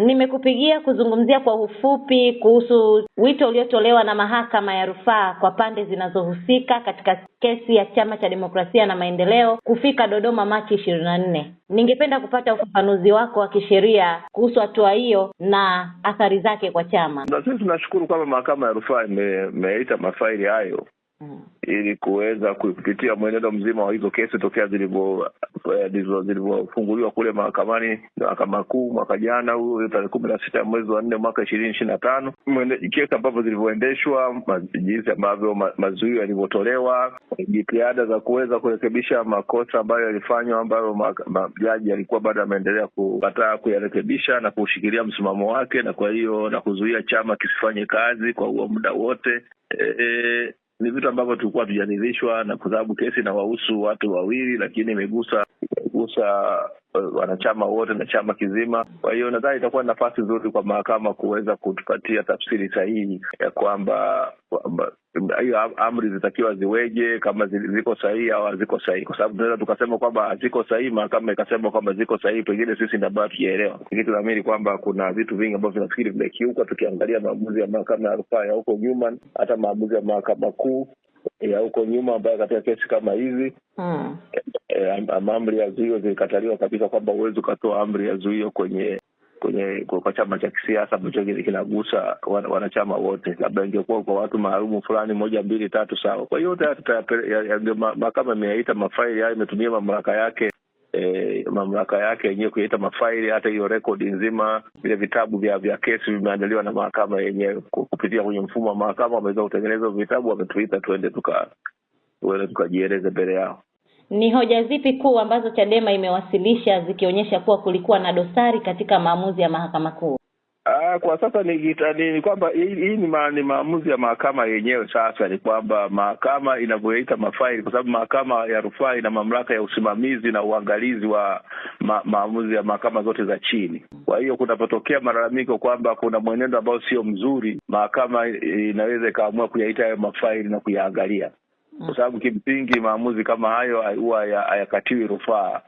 Nimekupigia kuzungumzia kwa ufupi kuhusu wito uliotolewa na mahakama ya rufaa kwa pande zinazohusika katika kesi ya Chama cha Demokrasia na Maendeleo kufika Dodoma Machi 24. Ningependa kupata ufafanuzi wako wa kisheria kuhusu hatua hiyo na athari zake kwa chama. Na sisi tunashukuru kwamba mahakama ya rufaa imeita mafaili hayo ili kuweza kupitia mwenendo mzima wa hizo kesi tokea zilivyofunguliwa kule mahakamani, Mahakama Kuu mwaka jana huu tarehe 16 mwezi wa 4 mwaka 2025, kesi ambavyo zilivyoendeshwa, jinsi ambavyo mazuio yalivyotolewa, jitihada za kuweza kurekebisha makosa ambayo yalifanywa, ambayo jaji alikuwa bado ameendelea kukataa kuyarekebisha na kushikilia msimamo wake, na kwa hiyo na kuzuia chama kisifanye kazi kwa huo muda wote. Ni vitu ambavyo tulikuwa tujaridhishwa, na kwa sababu kesi inawahusu watu wawili, lakini imegusa wanachama wote na chama kizima. Kwa hiyo nadhani itakuwa nafasi nzuri kwa mahakama kuweza kutupatia tafsiri sahihi ya kwamba hiyo amri zitakiwa ziweje, kama ziko sahihi au haziko sahihi. Kwa sababu tunaweza tukasema kwamba haziko sahihi, mahakama ikasema kwamba ziko sahihi, pengine sisi ndio bado tujaelewa. Lakini tunaamini kwamba kuna vitu vingi ambavyo tunafikiri vimekiuka, tukiangalia maamuzi ya mahakama ya rufaa ya huko nyuma, hata maamuzi ya Mahakama Kuu ya huko nyuma ambayo katika kesi kama hizi amri ya zuio zilikataliwa kabisa, kwamba uwezo ukatoa amri ya zuio kwa chama cha kisiasa ambacho kinagusa wanachama wote. Labda ingekuwa kwa watu maalumu fulani 1, 2, 3 sawa. Kwa hiyo mahakama imeita mafaili hayo, imetumia mamlaka yake yenyewe kuita mafaili. Hata hiyo rekodi nzima, vile vitabu vya kesi vimeandaliwa na mahakama yenyewe kupitia kwenye mfumo wa mahakama. Wameweza kutengeneza vitabu, wametuita tuende tukajieleze mbele yao. Ni hoja zipi kuu ambazo Chadema imewasilisha zikionyesha kuwa kulikuwa na dosari katika maamuzi ya Mahakama Kuu? Kwa sasa ni kwamba hii ni maamuzi ya mahakama yenyewe. Sasa ni kwamba mahakama inavyoita mafaili, kwa sababu mahakama ya rufaa ina mamlaka ya usimamizi na uangalizi wa maamuzi ya mahakama zote za chini. Kwa hiyo kunapotokea malalamiko kwamba kuna mwenendo ambao sio mzuri, mahakama inaweza ikaamua kuyaita hayo mafaili na kuyaangalia. Kwa sababu kimsingi maamuzi kama hayo huwa hayakatiwi rufaa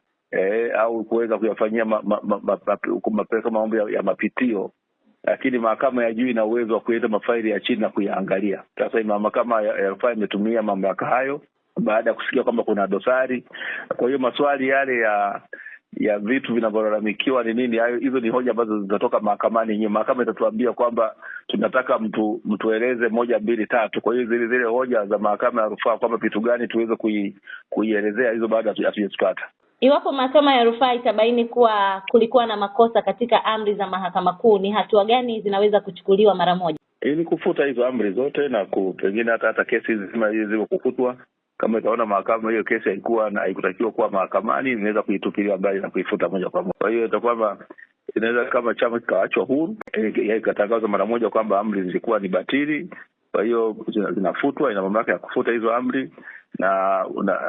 au kuweza kuyafanyia mambo ya mapitio, lakini mahakama ya juu ina uwezo wa kuleta mafaili ya chini na kuyaangalia. Sasa mahakama ya rufaa imetumia mamlaka hayo baada ya kusikia kwamba kuna dosari. Kwa hiyo maswali yale ya vitu vinavyolalamikiwa ni nini, hizo ni hoja ambazo zitatoka mahakamani yenyewe. Mahakama itatuambia kwamba tunataka mtueleze 1, 2, 3. Kwa hiyo zile hoja za mahakama ya rufaa kwamba vitu gani tuweze kuielezea, hizo bado hatujazipata. Iwapo mahakama ya rufaa itabaini kuwa kulikuwa na makosa katika amri za Mahakama Kuu, ni hatua gani zinaweza kuchukuliwa mara moja? Ili kufuta hizo amri zote na pengine hata kesi zima hizo zile kufutwa. Kama itaona mahakama hiyo kesi haikutakiwa kuwa mahakamani, inaweza kuitupilia mbali na kuifuta moja kwa moja. Kwa hiyo itakuwa inaweza kama chama kikaachwa huru, ikatangazwa mara moja kwamba amri zilikuwa ni batili, kwa hiyo zinafutwa. Ina mamlaka ya kufuta hizo amri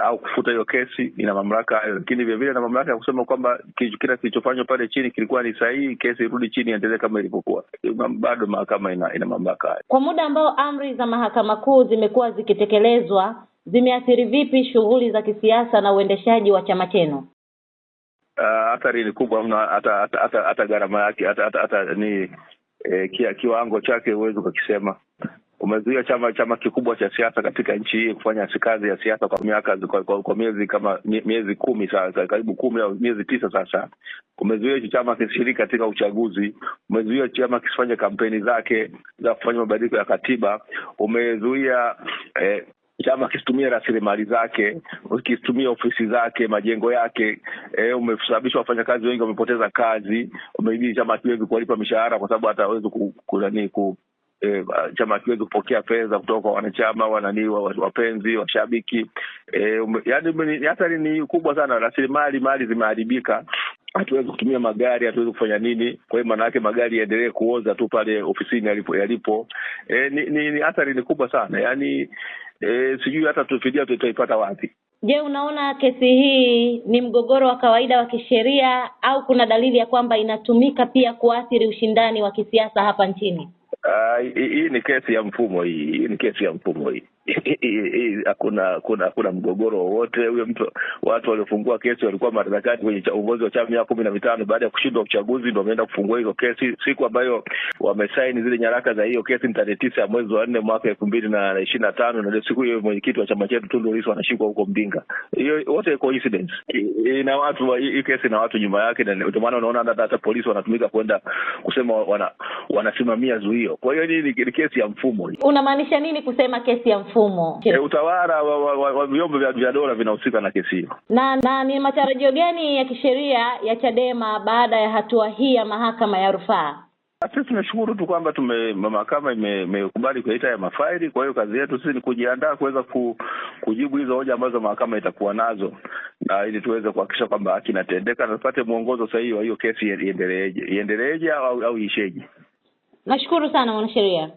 au kufuta hiyo kesi, ina mamlaka hayo. Lakini vile vile ina mamlaka ya kusema kwamba kila kilichofanywa pale chini kilikuwa ni sahihi, kesi irudi chini iendelee kama ilivyokuwa. Bado mahakama ina mamlaka hayo. Kwa muda ambao amri za Mahakama Kuu zimekuwa zikitekelezwa, zimeathiri vipi shughuli za kisiasa na uendeshaji wa chama chenu? Athari ni kubwa mno, hata gharama yake, hata ni kiwango chake huwezi kukisema. Umezuia chama kikubwa cha siasa katika nchi hii kufanya kazi ya siasa kwa miezi kama miezi 10 sasa, karibu 10 au miezi 9 sasa. Umezuia chama kisishiriki katika uchaguzi, umezuia chama kisifanye kampeni zake za kufanya mabadiliko ya katiba, umezuia chama kisitumie rasilimali zake, kisitumie ofisi zake, majengo yake. Umesababisha wafanyakazi wengi wamepoteza kazi. Umeibidi chama kiwezi kuwalipa mishahara kwa sababu hata hawezi chama kiwezi kupokea fedha kutoka kwa wanachama, wapenzi, washabiki. Yaani hatari ni kubwa sana. Rasilimali zimeharibika. Hatuwezi kutumia magari, hatuwezi kufanya nini. Kwa hiyo maana yake magari yaendelee kuoza tu pale ofisini yalipo. Ni hatari ni kubwa sana. Yaani sijui hata tufidia tutaipata wapi. Je, unaona kesi hii ni mgogoro wa kawaida wa kisheria au kuna dalili ya kwamba inatumika pia kuathiri ushindani wa kisiasa hapa nchini? Hii ni kesi ya mfumo hii. hakuna mgogoro wowote. Huyo watu waliofungua kesi walikuwa madarakani kwenye uongozi wa chama miaka 15. Baada ya kushindwa uchaguzi ndio wameenda kufungua hizo kesi. Siku ambayo wamesaini zile nyaraka za hiyo kesi ni tarehe 9 ya mwezi wa 4 mwaka 2025, na ndio siku hiyo mwenyekiti wa chama chetu Tundu Lissu anashikwa huko Mbinga. Hiyo wote coincidence. Ina watu, hii kesi na watu nyuma yake, na ndio maana unaona hata polisi wanatumika kwenda kusema wanasimamia zuio. Kwa hiyo ni kesi ya mfumo. Unamaanisha nini kusema kesi ya mfumo? Utawala wa vyombo vya dola vinahusika na kesi hiyo. Na ni matarajio gani ya kisheria ya Chadema baada ya hatua hii ya mahakama ya rufaa? Sisi tunashukuru tu kwamba mahakama imekubali kuleta ya mafaili. Kwa hiyo kazi yetu sisi ni kujiandaa kuweza kujibu hizo hoja ambazo mahakama itakuwa nazo, na ili tuweze kuhakikisha kwamba haki inatendeka na tupate mwongozo sahihi wa hiyo kesi iendeleeje au isheje. Nashukuru sana mwanasheria.